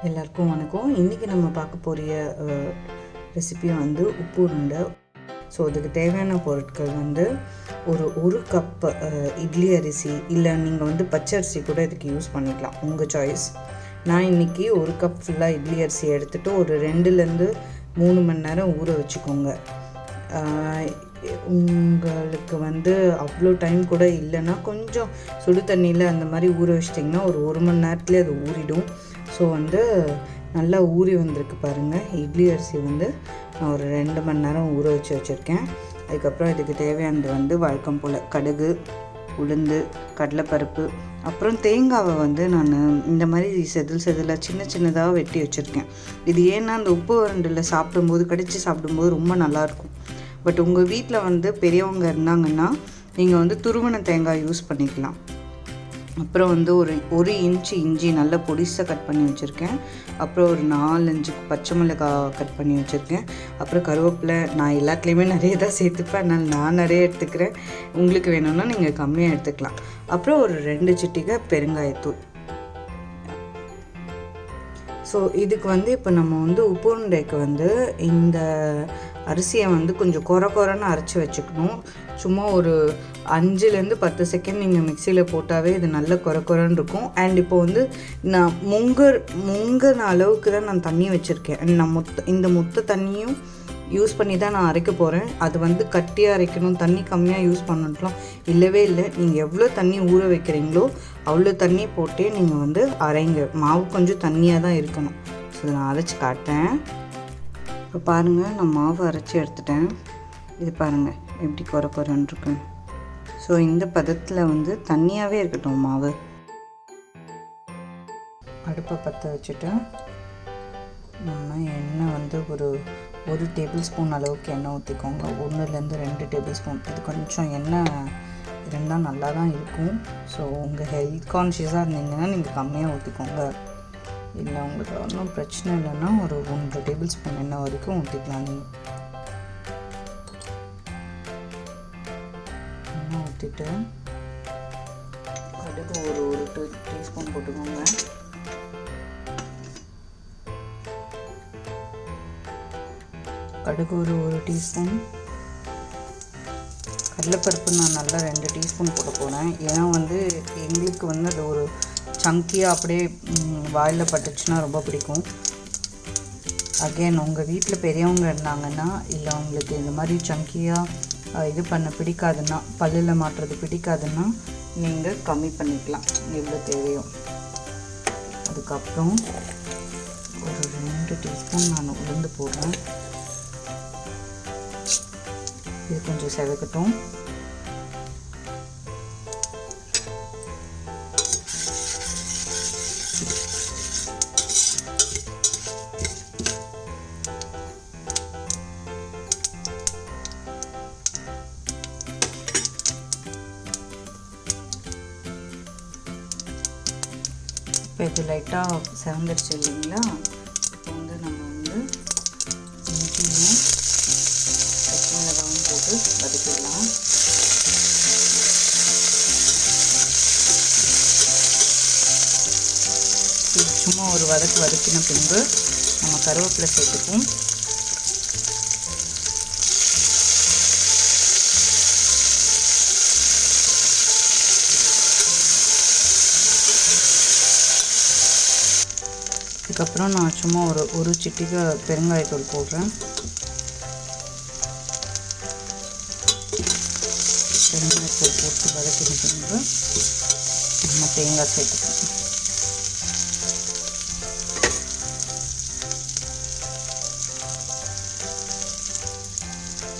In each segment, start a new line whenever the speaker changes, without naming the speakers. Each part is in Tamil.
எல்லாருக்கும் வணக்கம். இன்றைக்கி நம்ம பார்க்க போகிற ரெசிபி வந்து உப்பு உருண்டை. ஸோ அதுக்கு தேவையான பொருட்கள் வந்து ஒரு கப் இட்லி அரிசி, இல்லை நீங்கள் வந்து பச்சரிசி கூட இதுக்கு யூஸ் பண்ணிக்கலாம், உங்கள் சாய்ஸ். நான் இன்றைக்கி ஒரு கப் ஃபுல்லாக இட்லி அரிசி எடுத்துகிட்டு ஒரு 2-3 மணி நேரம் ஊற வச்சுக்கோங்க. உங்களுக்கு வந்து அவ்வளோ டைம் கூட இல்லைன்னா கொஞ்சம் சுடு தண்ணியில் அந்த மாதிரி ஊற வச்சிட்டிங்கன்னா ஒரு மணி நேரத்துலேயே அது ஊறிடும். ஸோ வந்து நல்லா ஊறி வந்திருக்கு பாருங்கள். இட்லி அரிசி வந்து நான் ஒரு 2 மணி நேரம் ஊற வச்சுருக்கேன். அதுக்கப்புறம் இதுக்கு தேவையானது வந்து வழக்கம் போல் கடுகு, உளுந்து, கடலைப்பருப்பு, அப்புறம் தேங்காவை வந்து நான் இந்த மாதிரி செதிலாக சின்னதாக வெட்டி வச்சுருக்கேன். இது ஏன்னா அந்த உப்பு உருண்டையில் சாப்பிடும்போது, கடித்து சாப்பிடும்போது ரொம்ப நல்லாயிருக்கும். பட் உங்கள் வீட்டில் வந்து பெரியவங்க இருந்தாங்கன்னா நீங்கள் வந்து துருவன தேங்காய் யூஸ் பண்ணிக்கலாம். அப்புறம் வந்து ஒரு இன்ச்சு இஞ்சி நல்லா பொடிசாக கட் பண்ணி வச்சுருக்கேன். அப்புறம் ஒரு 4-5 பச்சை மிளகாய் கட் பண்ணி வச்சுருக்கேன். அப்புறம் கருவேப்பிலை. நான் எல்லாத்துலேயுமே நிறைய தான் சேர்த்துப்பேன், அதனால் நான் நிறைய எடுத்துக்கிறேன். உங்களுக்கு வேணும்னா நீங்கள் கம்மியாக எடுத்துக்கலாம். அப்புறம் ஒரு 2 சிட்டிகை பெருங்காயத்தூள். ஸோ இதுக்கு வந்து இப்போ நம்ம வந்து உப்பு உருண்டைக்கு வந்து இந்த அரிசியை வந்து கொஞ்சம் குறைன்னு அரைச்சி வச்சுக்கணும். சும்மா ஒரு 5-10 செகண்ட் நீங்கள் மிக்சியில் போட்டாவே இது நல்ல குறைன்னு இருக்கும். அண்ட் இப்போ வந்து நான் முங்கின அளவுக்கு தான் நான் தண்ணி வச்சுருக்கேன். நான் இந்த மொத்த தண்ணியும் யூஸ் பண்ணி தான் நான் அரைக்க போகிறேன். அது வந்து கட்டியாக அரைக்கணும், தண்ணி கம்மியாக யூஸ் பண்ணலாம் இல்லவே இல்லை. நீங்கள் எவ்வளோ தண்ணி ஊற வைக்கிறீங்களோ அவ்வளோ தண்ணி போட்டே நீங்கள் வந்து அரைங்க. மாவு கொஞ்சம் தண்ணியாக தான் இருக்கணும். ஸோ நான் அரைச்சி காட்டேன். இப்போ பாருங்கள், நான் மாவு அரைச்சி எடுத்துட்டேன். இது பாருங்கள் எப்படி குறைன்னு இருக்குன்னு. ஸோ இந்த பதத்தில் வந்து தண்ணியாகவே இருக்கட்டும் மாவு. அடுப்பை பற்ற வச்சுட்டு நம்ம எண்ணெய் வந்து ஒரு டேபிள் ஸ்பூன் அளவுக்கு எண்ணெய் ஊற்றிக்கோங்க. 1-2 டேபிள் ஸ்பூன். இது கொஞ்சம் எண்ணெய் இருந்தால் நல்லா தான் இருக்கும். ஸோ உங்கள் ஹெல்த் கான்ஷியஸாக இருந்தீங்கன்னா நீங்கள் கம்மியாக ஊற்றிக்கோங்க. இல்லை உங்களுக்கு ஒன்றும் பிரச்சனை இல்லைன்னா ஒரு 1 டேபிள் ஸ்பூன் எண்ணெய் வரைக்கும் ஊற்றிக்கலாம். நீங்கள் எண்ணெய் ஊற்றிட்டு கடுகு ஒரு 2 டீஸ்பூன் போட்டுக்கோங்க. கடுகு ஒரு டீஸ்பூன். கடலைப்பருப்பு நான் நல்லா 2 டீஸ்பூன் போட போகிறேன். ஏன்னா வந்து எங்களுக்கு வந்து அது ஒரு சங்கியாக அப்படியே வாயில் பட்டுச்சுன்னா ரொம்ப பிடிக்கும். அகெயின் உங்கள் வீட்டில் பெரியவங்க இருந்தாங்கன்னா, இல்லை உங்களுக்கு இந்த மாதிரி சங்கியாக இது பண்ண பிடிக்காதுன்னா, பல்லில் மாட்டுறது பிடிக்காதுன்னா நீங்கள் கம்மி பண்ணிக்கலாம் எவ்வளோ தேவையோ. அதுக்கப்புறம் ஒரு 2 டீஸ்பூன் நான் உளுந்து போடுறேன். இது கொஞ்சம் செவக்கட்டும். இப்போ இது லைட்டாக செவந்துடுச்சு இல்லைங்களா? இப்போ வந்து நம்ம வந்து இஞ்சியும் பச்சை மிளகாயும் போட்டு வதக்கிடலாம். இது சும்மா ஒரு வதக்கின பின்பு நம்ம கருவேப்பிலை சேர்த்துப்போம். அதுக்கப்புறம் நான் சும்மா ஒரு சிட்டிகை பெருங்காயத்தூள் போடுறேன். பெருங்காயத்தூள் போட்டு வதக்கின பின்பு நம்ம தேங்காய் சேர்த்துக்கலாம்.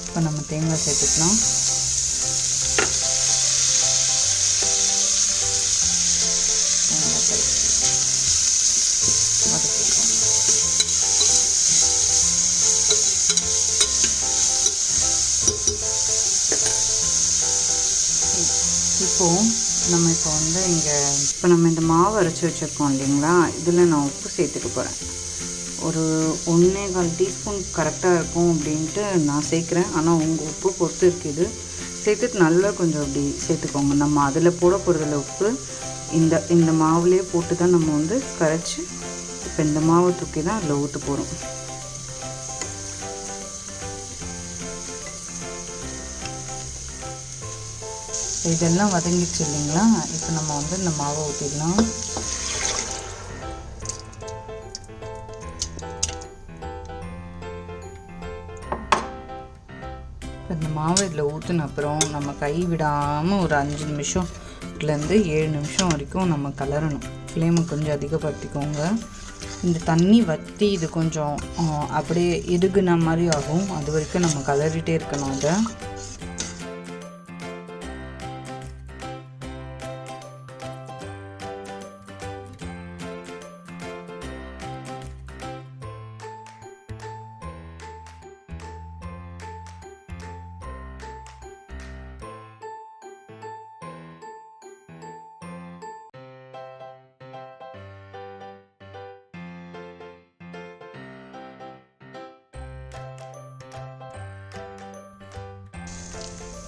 இப்போ நம்ம தேங்காய் சேர்த்துக்கலாம். இப்போ நம்ம இந்த மாவு அரைச்சி வச்சுருக்கோம் இல்லைங்களா, இதில் நான் உப்பு சேர்த்துக்க போகிறேன். ஒரு 1.25 டீஸ்பூன் கரெக்டாக இருக்கும் அப்படின்ட்டு நான் சேர்க்குறேன். ஆனால் உங்கள் உப்பு பொறுத்து இருக்குது. சேர்த்துட்டு நல்லா கொஞ்சம் அப்படி சேர்த்துக்கோங்க. நம்ம அதில் போட போகிறதில்ல உப்பு, இந்த மாவுலேயே போட்டு தான் நம்ம வந்து கரைச்சி இப்போ இந்த மாவை தூக்கி தான் அதில் ஊற்ற போகிறோம். இதெல்லாம் வதங்கிடுச்சு இல்லைங்களா? இப்போ நம்ம வந்து இந்த மாவை ஊற்றிடலாம். இந்த மாவு இதில் ஊற்றின அப்புறம் நம்ம கை விடாமல் ஒரு 5 நிமிஷம்லேருந்து 7 நிமிஷம் வரைக்கும் நம்ம கலரணும். ஃப்ளேமை கொஞ்சம் அதிகப்படுத்திக்கோங்க. இந்த தண்ணி வற்றி இது கொஞ்சம் அப்படியே இறுகுன மாதிரி ஆகும். அது வரைக்கும் நம்ம கலரிட்டே இருக்கணும். அதை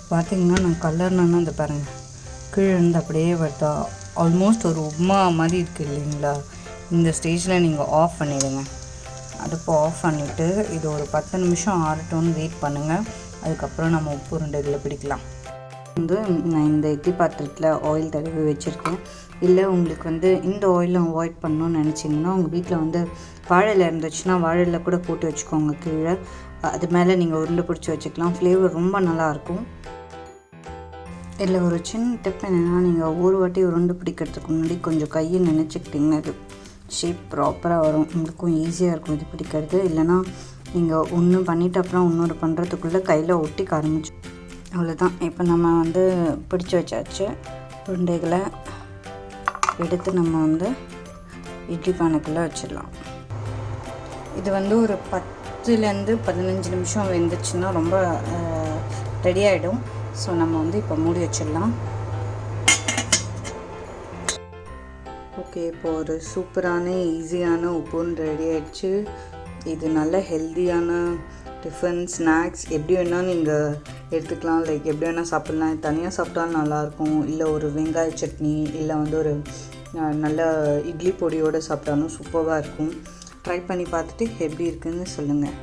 பார்த்திங்கன்னா நான் கலர்னா இந்த பாருங்கள் கீழே இருந்து அப்படியே வருதா, ஆல்மோஸ்ட் ஒரு உப்மா மாதிரி இருக்குது இல்லைங்களா? இந்த ஸ்டேஜில் நீங்கள் ஆஃப் பண்ணிவிடுங்க. அடுப்பு ஆஃப் பண்ணிவிட்டு இது ஒரு 10 நிமிஷம் ஆறட்டும்னு வெயிட் பண்ணுங்கள். அதுக்கப்புறம் நம்ம உப்பு உருண்டைகளை பிடிக்கலாம். வந்து நான் இந்த இட்லி பாத்திரத்தில் ஆயில் தடவி வச்சுருக்கேன். இல்லை உங்களுக்கு வந்து இந்த ஆயிலும் அவாய்ட் பண்ணணும்னு நினச்சிங்கன்னா உங்கள் வீட்டில் வந்து வாழையில் இருந்துச்சுன்னா வாழையில் கூட போட்டு வச்சுக்கோங்க கீழே. அது மேலே நீங்கள் உருண்டை பிடிச்சி வச்சுக்கலாம். ஃப்ளேவர் ரொம்ப நல்லாயிருக்கும். இதில் ஒரு சின்ன டிப் என்னென்னா, நீங்கள் ஒரு வாட்டி உருண்டை பிடிக்கிறதுக்கு முன்னாடி கொஞ்சம் கையை நினச்சிக்கிட்டிங்கன்னா இது ஷேப் ப்ராப்பராக வரும். உங்களுக்கும் ஈஸியாக இருக்கும் இது பிடிக்கிறது. இல்லைனா நீங்கள் ஒன்று பண்ணிவிட்டு அப்புறம் இன்னொரு பண்ணுறதுக்குள்ளே கையில் ஒட்டிக்க ஆரம்பிச்சு. அவ்வளோதான். இப்போ நம்ம வந்து பிடிச்சி வச்சாச்சு. உருண்டைகளை எடுத்து நம்ம வந்து இட்லி பானைக்குள்ளே வச்சிடலாம். இது வந்து ஒரு 10லேருந்து 15 நிமிஷம் வெந்துச்சுன்னா ரொம்ப ரெடி ஆகிடும். ஸோ நம்ம வந்து இப்போ மூடி வச்சிடலாம். ஓகே, இப்போ ஒரு சூப்பரான ஈஸியான உப்பு உருண்டை ரெடி ஆகிடுச்சு. இது நல்ல ஹெல்த்தியான டிஃபன் ஸ்நாக்ஸ் எப்படி வேணால் நீங்கள் எடுத்துக்கலாம். லைக் எப்படி வேணால் சாப்பிட்லாம். தனியாக சாப்பிட்டாலும் நல்லாயிருக்கும். இல்லை ஒரு வெங்காய சட்னி, இல்லை வந்து ஒரு நல்ல இட்லி பொடியோடு சாப்பிட்டாலும் சூப்பராக இருக்கும். ட்ரை பண்ணி பார்த்துட்டு எப்படி இருக்குதுன்னு சொல்லுங்கள்.